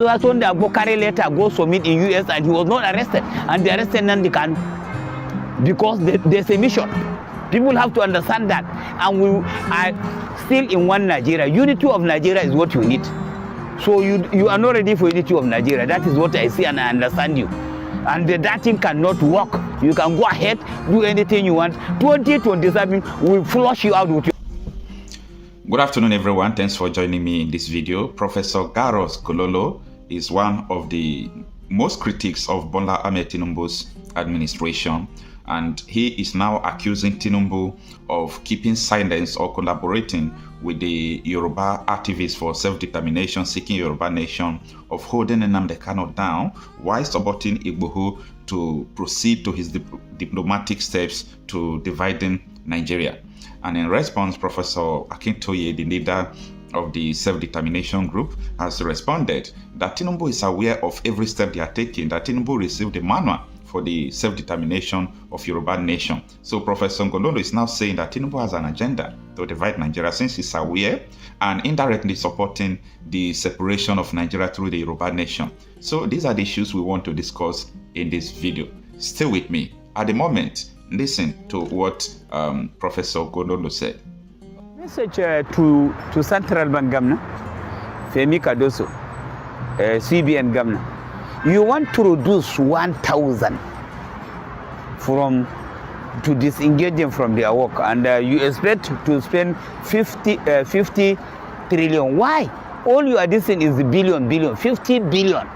That's when the Bokare letter goes submit in US and he was not arrested. And they arrested Nnamdi because there's a mission. People have to understand that. And we are still in one Nigeria. Unity of Nigeria is what you need. So you are not ready for unity of Nigeria. That is what I see and I understand you. And that thing cannot work. You can go ahead, do anything you want. 2027 will flush you out with you. Good afternoon, everyone. Thanks for joining me in this video. Professor Garros Gololo is one of the most critics of Bola Ahmed Tinubu's administration, and he is now accusing Tinubu of keeping silence or collaborating with the Yoruba activists for self-determination seeking Yoruba nation of holding Nnamdikanu down while supporting Igboho to proceed to his diplomatic steps to dividing Nigeria. And in response, Professor Akintoye, the leader of the self-determination group, has responded that Tinubu is aware of every step they are taking, that Tinubu received a manual for the self-determination of Yoruba nation. So Professor Gololo is now saying that Tinubu has an agenda to divide Nigeria since he's aware and indirectly supporting the separation of Nigeria through the Yoruba nation. So these are the issues we want to discuss in this video. Stay with me. At the moment, listen to what Professor Gololo said. Message to Central Bank Governor, Femi Kadoso, CBN Governor. You want to reduce 1,000 to disengage them from their work, and you expect to spend 50 trillion. Why? All you are doing is billion, 50 billion.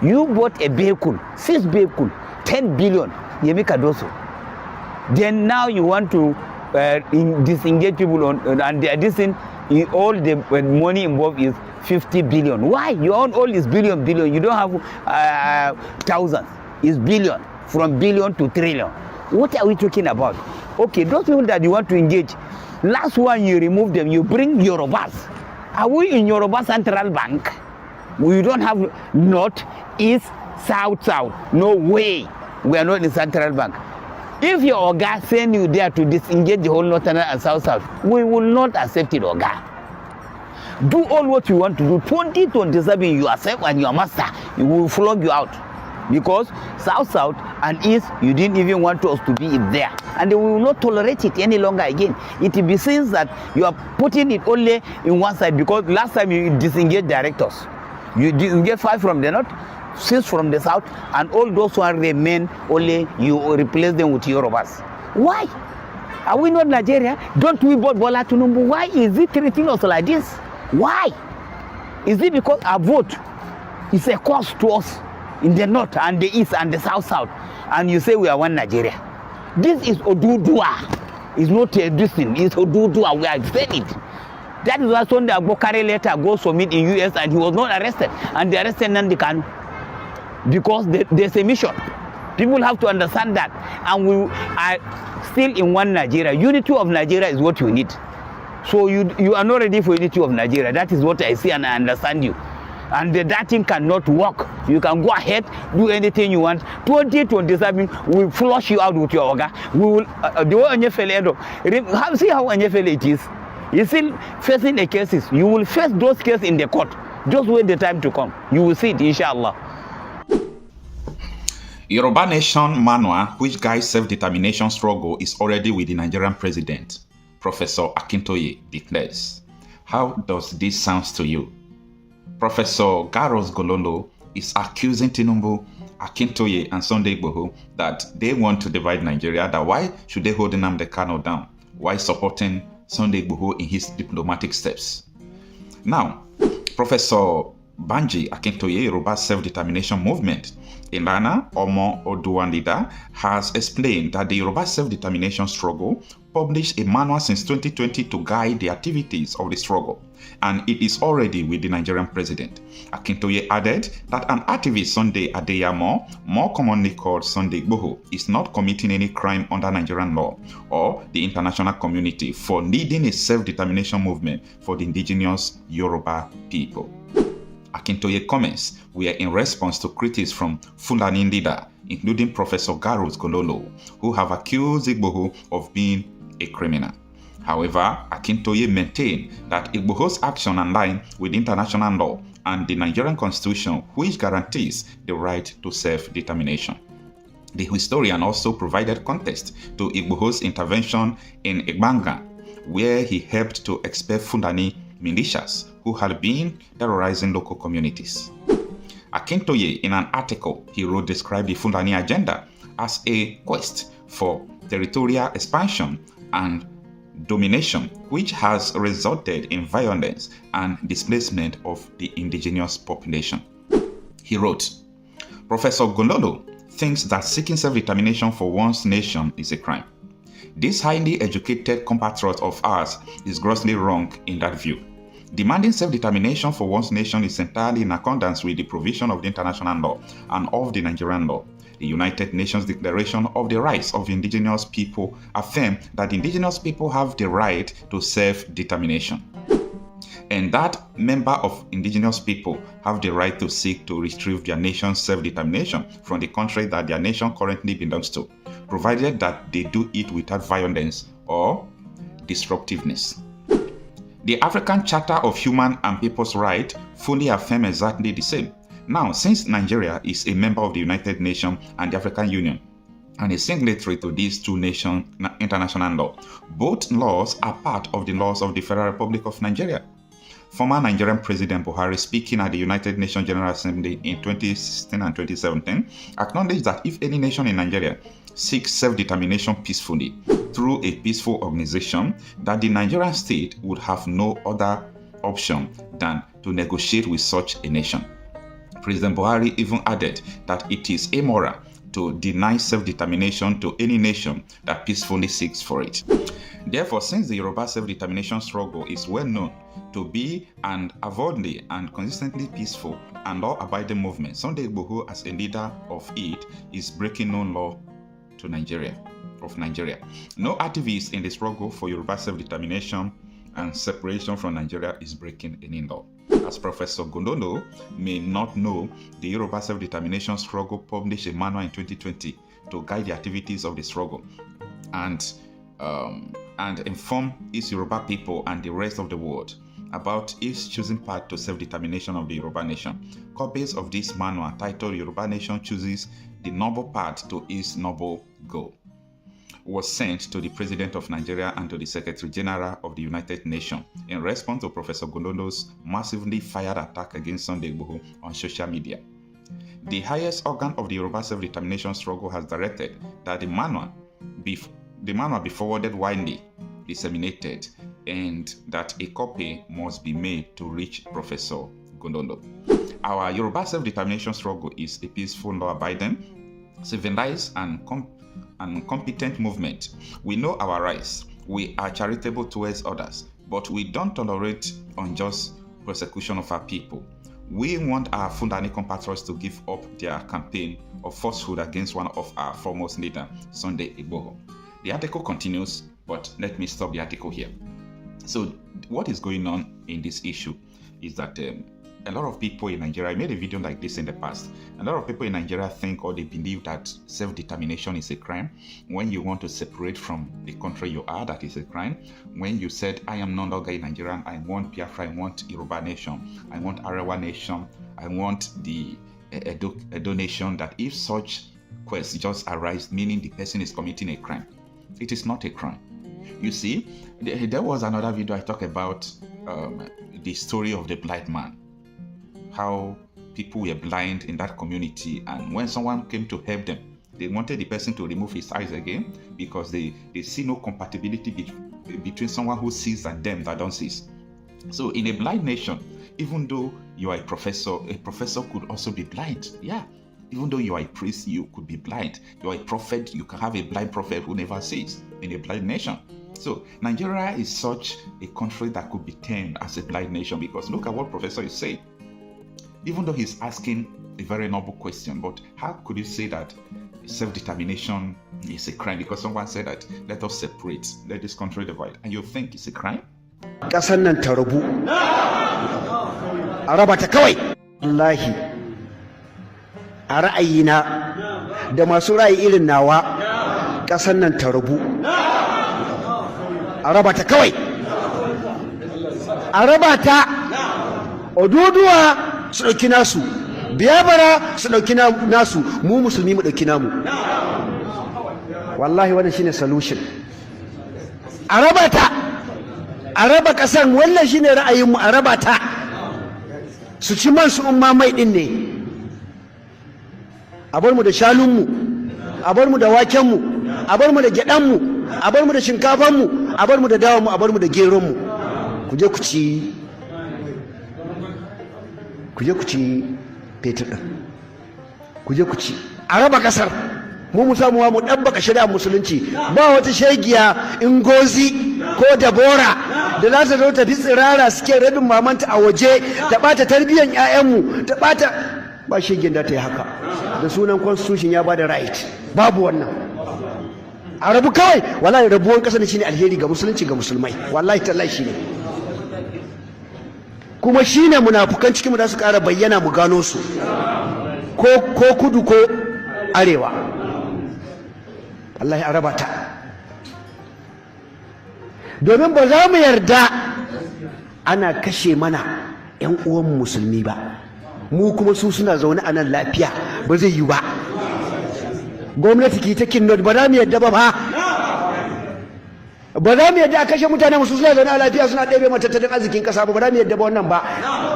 You bought a vehicle, 6 vehicles, 10 billion. Femi Kadoso. Then now you want to disengage people and they are dissing, all the money involved is 50 billion. Why? You own all is billion. You don't have thousands. It's billion, from billion to trillion. What are we talking about? Okay, those people that you want to engage, last one you remove them, you bring Yorubas. Are we in Yoruba Central Bank? We don't have north, east, south. No way. We are not in Central Bank. If your Oga send you there to disengage the whole northern and south, we will not accept it, Oga. Do all what you want to do. 2027, you accept and your master, he will flog you out. Because south and east, you didn't even want us to be there. And we will not tolerate it any longer again. It will be since that you are putting it only in one side, because last time you disengaged directors. You disengaged 5 from the north, 6 from the south, and all those who remain, only you replace them with Yorubas. Why? Are we not Nigeria? Don't we vote Bola Tinubu? Why is he treating us like this? Why? Is it because our vote is a cost to us in the north and the east and the south, and you say we are one Nigeria? This is Odudua. It's not a distance. It's Odudua. We have said it. That is why Sunday Bokare letter goes submit in US and he was not arrested, and they arrested Nnamdi because there's a mission. People have to understand that. And we are still in one Nigeria. Unity of Nigeria is what you need. So you are not ready for unity of Nigeria. That is what I see and I understand you. And that thing cannot work. You can go ahead, do anything you want. 2027 will flush you out with your Oga. We will the way Anyefele, see how Anyefele it is. You're still facing the cases. You will face those cases in the court. Just wait the time to come. You will see it, inshallah. Yoruba Nation manual, which guides self-determination struggle, is already with the Nigerian president, Professor Akintoye declares. How does this sound to you? Professor Garros Gololo is accusing Tinubu, Akintoye, and Sunday Igboho that they want to divide Nigeria. That why should they hold Nnamdikanu down while supporting Sunday Igboho in his diplomatic steps? Now, Professor Banji Akintoye, Yoruba self-determination movement, Ilana Omo Oduwan leader, has explained that the Yoruba self-determination struggle published a manual since 2020 to guide the activities of the struggle, and it is already with the Nigerian president. Akintoye added that an activist, Sunday Adeyemo, more commonly called Sunday Igboho, is not committing any crime under Nigerian law or the international community for leading a self-determination movement for the indigenous Yoruba people. Akintoye comments were in response to critics from Fulanis leader, including Professor Garros Gololo, who have accused Igboho of being a criminal. However, Akintoye maintained that Igboho's action align with international law and the Nigerian Constitution, which guarantees the right to self-determination. The historian also provided context to Igboho's intervention in Igbanga, where he helped to expel Fulani militias who had been terrorizing local communities. Akintoye, in an article he wrote, described the Fulani agenda as a quest for territorial expansion and domination, which has resulted in violence and displacement of the indigenous population. He wrote, Professor Gondolo thinks that seeking self-determination for one's nation is a crime. This highly educated compatriot of ours is grossly wrong in that view. Demanding self-determination for one's nation is entirely in accordance with the provision of the international law and of the Nigerian law. The United Nations Declaration of the Rights of Indigenous People affirms that indigenous people have the right to self-determination, and that members of indigenous people have the right to seek to retrieve their nation's self-determination from the country that their nation currently belongs to, provided that they do it without violence or disruptiveness. The African Charter of Human and People's Rights fully affirms exactly the same. Now, since Nigeria is a member of the United Nations and the African Union, and a signatory to these two nations' international law, both laws are part of the laws of the Federal Republic of Nigeria. Former Nigerian President Buhari, speaking at the United Nations General Assembly in 2016 and 2017, acknowledged that if any nation in Nigeria seeks self-determination peacefully through a peaceful organization, that the Nigerian state would have no other option than to negotiate with such a nation. President Buhari even added that it is immoral to deny self-determination to any nation that peacefully seeks for it. Therefore, since the Yoruba self-determination struggle is well known to be an avowedly and consistently peaceful and law-abiding movement, Sunday Igboho, as a leader of it, is breaking known law to Nigeria. No activist in the struggle for Yoruba self-determination and separation from Nigeria is breaking any law. As Professor Gondolo may not know, the Yoruba self-determination struggle published a manual in 2020 to guide the activities of the struggle and inform its Yoruba people and the rest of the world about its choosing path to self-determination of the Yoruba nation. Copies of this manual, titled Yoruba Nation Chooses the Noble Path to Its Noble Goal, was sent to the President of Nigeria and to the Secretary General of the United Nations in response to Professor Gondolo's massively fired attack against Sunday Igboho on social media. The highest organ of the Yoruba self-determination struggle has directed that the manual be forwarded widely disseminated, and that a copy must be made to reach Professor Gondolo. Our Yoruba self-determination struggle is a peaceful, law-abiding, civilized, and competent movement. We know our rights. We are charitable towards others, but we don't tolerate unjust persecution of our people. We want our Fulani compatriots to give up their campaign of falsehood against one of our foremost leaders, Sunday Igboho. The article continues, but let me stop the article here. So what is going on in this issue is that a lot of people in Nigeria, I made a video like this in the past, a lot of people in Nigeria think or they believe that self-determination is a crime. When you want to separate from the country you are, that is a crime. When you said, I am no longer a Nigerian, I want Biafra, I want Yoruba nation, I want Arewa nation, I want the Edo nation, that if such quest just arise, meaning the person is committing a crime, it is not a crime. You see, there was another video I talked about the story of the blind man, how people were blind in that community, and when someone came to help them, they wanted the person to remove his eyes again because they see no compatibility between someone who sees and them that don't see. So in a blind nation, even though you are a professor could also be blind. Yeah. Even though you are a priest, you could be blind. You are a prophet, you can have a blind prophet who never sees in a blind nation. So Nigeria is such a country that could be termed as a blind nation, because look at what Professor is saying. Even though he's asking a very noble question, but how could you say that self-determination is a crime? Because someone said that let us separate, let this country divide, and you think it's a crime? Kasan nan ta rabu. A raba ta kawai. Wallahi. A ra'ayina da masu ra'ayi irin nawa, kasan nan ta rabu. A raba ta kawai. A raba ta. Oduduwa su ɗauki nasu, Biafra su ɗauki nasu, mu musulmi mu ɗauki namu. Wallahi wannan shine solution. A raba ta, a raba ƙasar, wannan shine ra'ayinmu, a raba ta. Su ci man su umma mai ɗin ne. A bar mu da shanunmu, a bar mu da wakenmu, a bar mu da gyaɗanmu, a bar mu da shinkafanmu, a bar mu da dawanmu, a bar mu da geronmu. Ku je ku ci fetur ɗin, ku je ku ci, a raba ƙasar. Mu samu mu ɗabbaka shari'ar musulunci. Ba wata shegiya Ngozi ko Dabora da za ta zo tafi tsirara suke rabin mamanta a waje ta ɓata tarbiyyar 'ya'yanmu, ta ɓata, ba shegiyar da ta yi haka da sunan constitution ya bada right. Babu wannan. A rabu kawai. Wallahi rabuwan ƙasar shine alheri ga musulunci, ga musulmai. Wallahi tallahi shine. Kuma shine munafukan cikin mu da su ƙara bayyana mu gano su, ko kudu ko arewa. Allah ya raba ta, domin ba za mu yarda ana kashe mana 'yan uwan musulmi ba, mu kuma su suna zaune a nan lafiya. Ba zai yi ba. Gwamnati ki ta kinnot, ba za mu yarda ba. Ba za mu yarda a kashe mutane musu suna zaune a lafiya suna ɗebe matattalin arzikin ƙasa ba. Ba za mu yarda ba wannan ba.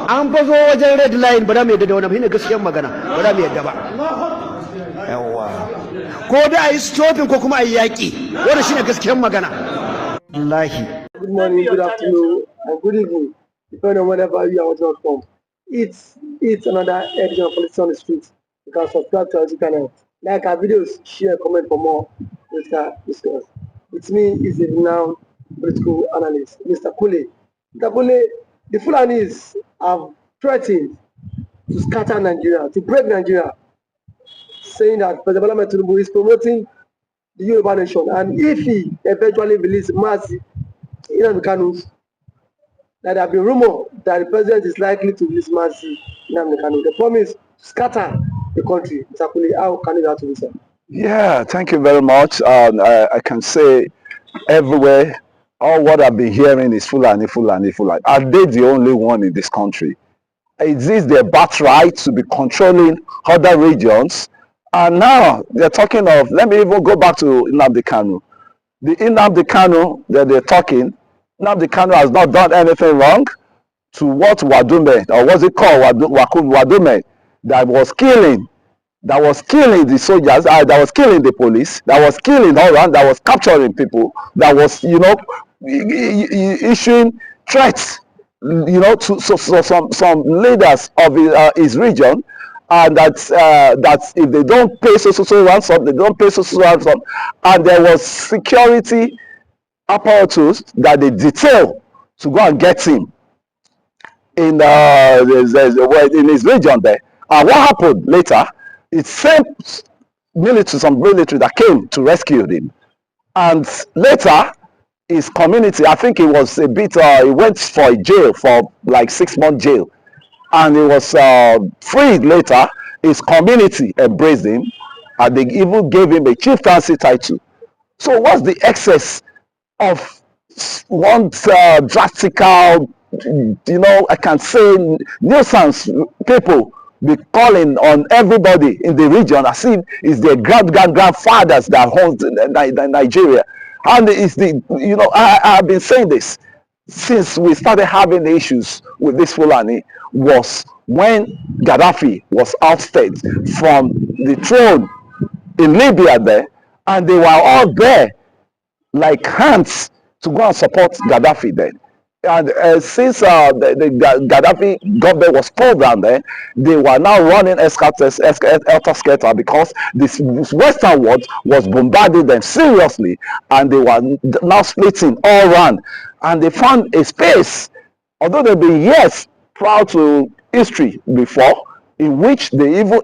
An fazo wajen red line, ba za mu yarda da wannan ba. Shine gaskiyar magana, ba za mu yarda ba. Yawwa, ko da a yi stopping ko kuma a yi yaƙi, wanda shine gaskiyar magana. Wallahi. Good morning, good afternoon, and good evening, depending on whenever you are watching us from. It's another edition of Politics on the Street. You can subscribe to our YouTube channel, like our videos, share, comment for more political discourse. With me is a renowned political analyst, Mr. Kule. Mr. Kule, the Fulanis have threatened to scatter Nigeria, to break Nigeria, saying that President Tinubu is promoting the Yoruba nation, and if he eventually releases Nnamdi Kanu, that there have been rumors that the president is likely to release Nnamdi Kanu. They promise to scatter the country. Mr. Kule, how can you answer this? Yeah, thank you very much. I can say everywhere, all what I've been hearing is Fulani, Fulani, Fulani. Are they the only one in this country? Is this their birthright to be controlling other regions? And now they're talking of, let me even go back to Nnamdi Kanu. The Nnamdi Kanu that they're talking, Nnamdi Kanu has not done anything wrong to what Wadume, or what's it called, Wadume, that was killing the soldiers, that was killing the police, that was killing all around, that was capturing people, that was, issuing threats, to some leaders of his region, and that if they don't pay so ransom, they don't pay so ransom, and there was security apparatus that they detail to go and get him in his region there. And what happened later? It sent some military that came to rescue him, and later his community, I think he was a bit, he went for jail for like 6-month jail, and he was freed later. His community embraced him, and they even gave him a chieftaincy title. So what's the excess of one drastical, I can say nuisance people be calling on everybody in the region as if it's their grandfathers that hold Nigeria. And it's I've been saying this since we started having issues with this Fulani, was when Gaddafi was ousted from the throne in Libya there, and they were all there like hands to go and support Gaddafi there. And since the Gaddafi government was pulled down there, they were now running helter-skelter because this Western world was bombarding them seriously, and they were now splitting all around. And they found a space, although they've been years prior to history before, in which they even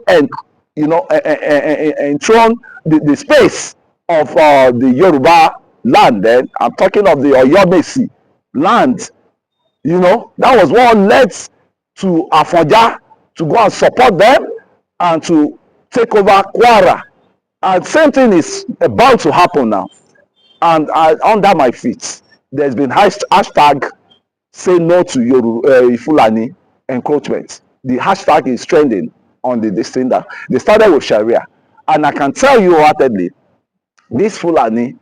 enthroned the space of the Yoruba land. Then I'm talking of the Oyomesi land. That was what led to Afonja to go and support them and to take over Kwara. And same thing is about to happen now. And under my feet, there's been hashtag say no to Fulani encroachment. the hashtag is trending on this thing that they started with Sharia. And I can tell you wholeheartedly, this Fulani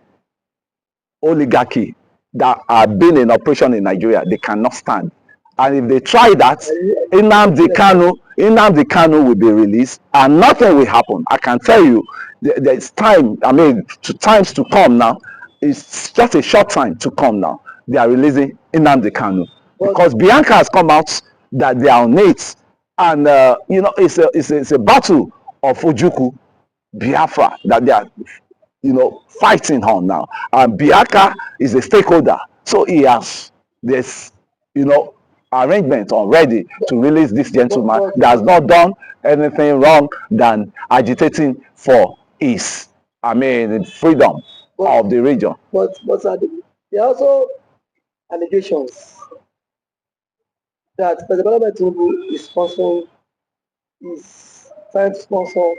oligarchy that are being in operation in Nigeria, they cannot stand. And if they try that, Nnamdi Kanu will be released and nothing will happen. I can tell you, there's time, I mean, times to come now. It's just a short time to come now. They are releasing Nnamdi Kanu. Because Bianca has come out that they are on it. And, you know, it's a battle of Ojuku, Biafra, that they are, you know, fighting on now. And Bianca is a stakeholder. So he has this, you know, arrangement already to release this gentleman that has not done anything wrong than agitating for his, I mean, freedom of the region. But there are also allegations that President Tinubu is trying to sponsor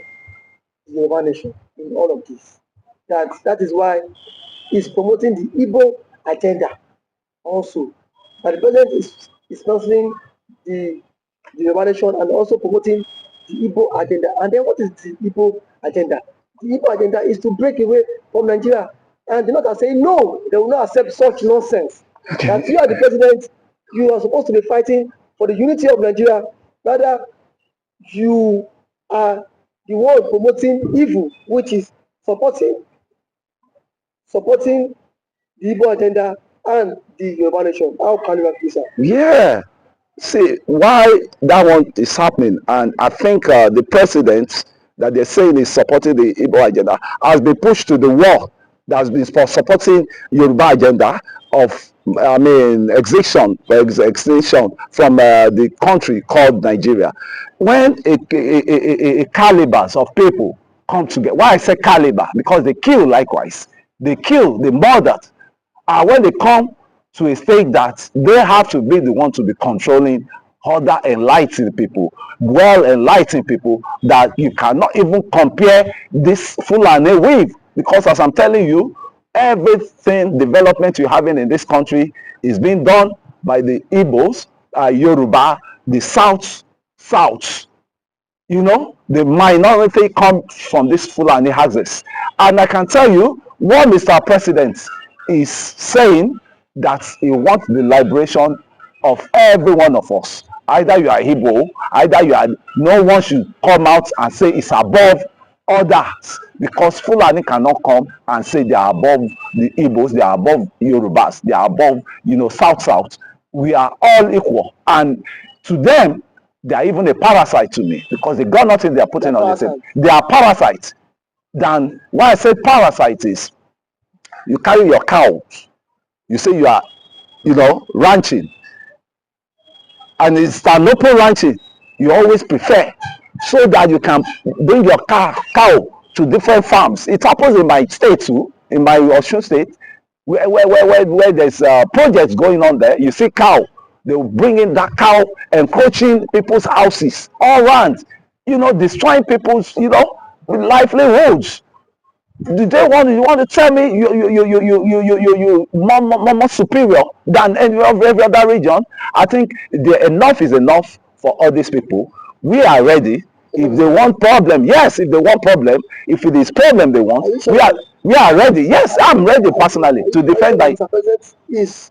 the Yoruba nation in all of this. That is why he's promoting the Igbo agenda also. But the president is sponsoring the Yoruba nation and also promoting the Igbo agenda. And then what is the Igbo agenda? The Igbo agenda is to break away from Nigeria. And the North are saying, no, they will not accept such nonsense. That you are the president, you are supposed to be fighting for the unity of Nigeria. Rather, you are the one promoting evil, which is supporting the Igbo agenda and the Yoruba nation. How can you agree, sir? Yeah. See, why that one is happening, and I think the president that they're saying is supporting the Igbo agenda has been pushed to the wall. That's been for supporting Yoruba agenda of, I mean, extinction from the country called Nigeria. When a calibers of people come together, why I say caliber? Because they kill likewise. They kill, they murder. And when they come to a state that they have to be the one to be controlling other enlightened people, well enlightened people that you cannot even compare this Fulani with. Because as I'm telling you, everything development you're having in this country is being done by the Igbos, Yoruba, the South. You know, the minority come from this Fulani houses. And I can tell you what Mr. President is saying, that he wants the liberation of every one of us. Either you are Igbo, either you are, no one should come out and say it's above others, because Fulani cannot come and say they are above the Igbos, they are above Yorubas, they are above, you know, South. We are all equal. And to them, they are even a parasite to me, because they got nothing they are putting on the table. They are parasites. Then why I said parasite is, you carry your cow, you say you are, you know, ranching, and it's an open ranching, you always prefer, so that you can bring your cow to different farms. It happens in my state too, in my Osun state, where there's projects going on there. You see cow, they will bring in that cow, encroaching people's houses all around, you know, destroying people's, you know, livelihoods. Did they want you want to tell me you more superior than every other region? I think enough is enough for all these people. We are ready. If they want problem, yes. If they want problem, if it is problem they want, we are ready. Yes, I'm ready personally to defend that. Mr. President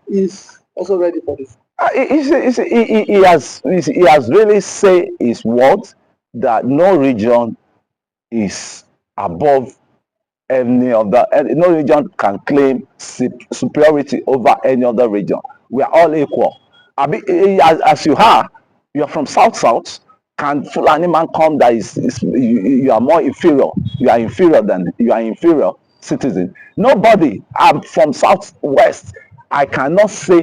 is also ready for this. He has really said his word that no region is above any other. No region can claim superiority over any other region. We are all equal. I mean, as you are from South. Can Fulani man come that you are more inferior? You are inferior citizen. Nobody. I'm from Southwest. I cannot say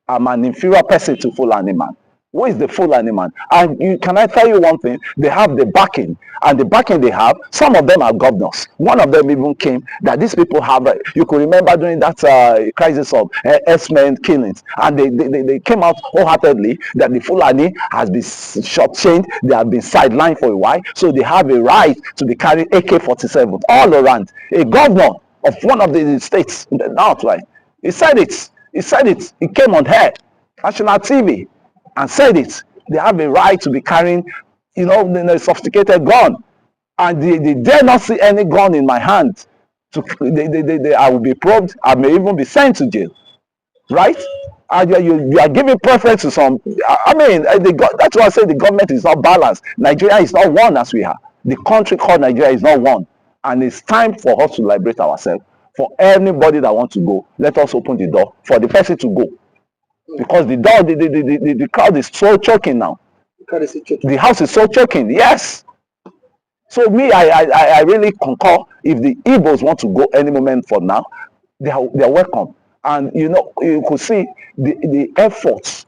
I'm an inferior person to Fulani man. Who is the Fulani man? And can I tell you one thing? They have the backing, and the backing they have, some of them are governors. One of them even came that these people have, you could remember during that crisis of S-men killings, and they came out wholeheartedly that the Fulani has been shortchanged, they have been sidelined for a while, so they have a right to be carrying AK-47 all around. A governor of one of the states in the north, right? He said it. He came on air, national TV, and said it. They have a right to be carrying, a sophisticated gun. And they dare not see any gun in my hand. I will be probed. I may even be sent to jail, right? And you are giving preference to some. I mean, that's why I say the government is not balanced. Nigeria is not one as we are. The country called Nigeria is not one. And it's time for us to liberate ourselves. For anybody that wants to go, let us open the door for the person to go. Because the crowd is so choking now. The house is so choking. Yes. So me, I really concur. If the Igbos want to go any moment from now, they are welcome. And you could see the efforts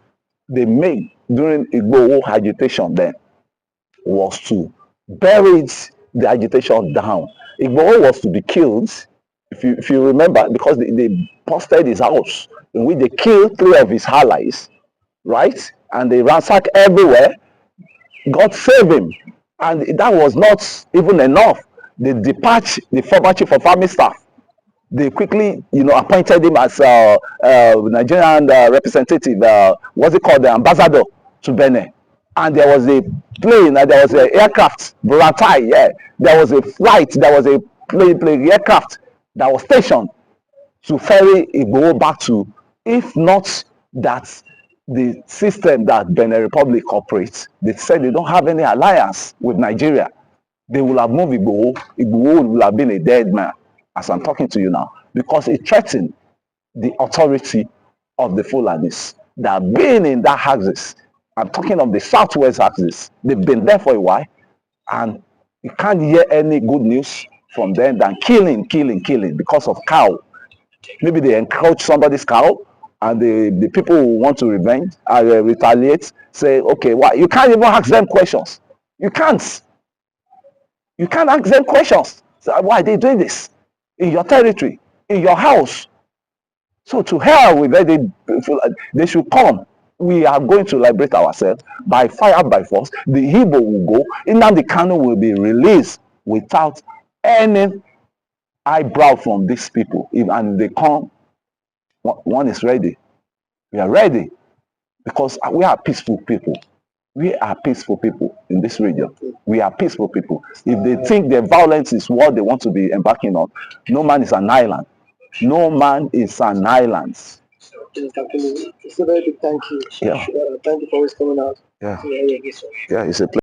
they made during Igboho agitation then was to bury the agitation down. Igboho was to be killed, if you remember, because they busted his house in which they killed 3 of his allies, right? And they ransacked everywhere. God save him. And that was not even enough. They dispatched the former chief of army staff. They quickly, appointed him as Nigerian representative, what's it called, the ambassador to Benin. And there was a plane, there was an aircraft, Buratai, yeah. There was a flight, there was a plane aircraft that was stationed to ferry Igboho back to, if not that the system that Benin Republic operates, they said they don't have any alliance with Nigeria. They will have moved Igboho. Igboho will have been a dead man, as I'm talking to you now, because it threatened the authority of the Fulanis that have been in that axis. I'm talking of the southwest axis. They've been there for a while, and you can't hear any good news from them than killing because of cow. Maybe they encroach somebody's cow, and the people who want to retaliate, say, okay, why? You can't even ask them questions. You can't ask them questions. So why are they doing this in your territory, in your house? So to hell with them, they should come. We are going to liberate ourselves by fire, by force. The Igbo will go. Nnamdikanu will be released without any eyebrow from these people. And they come, one is ready. We are ready because we are peaceful people. We are peaceful people in this region. We are peaceful people. If they think their violence is what they want to be embarking on, no man is an island. No man is an island. It's a very big thank you. Yeah. Thank you for always coming out. Yeah. Yeah, it's a pleasure.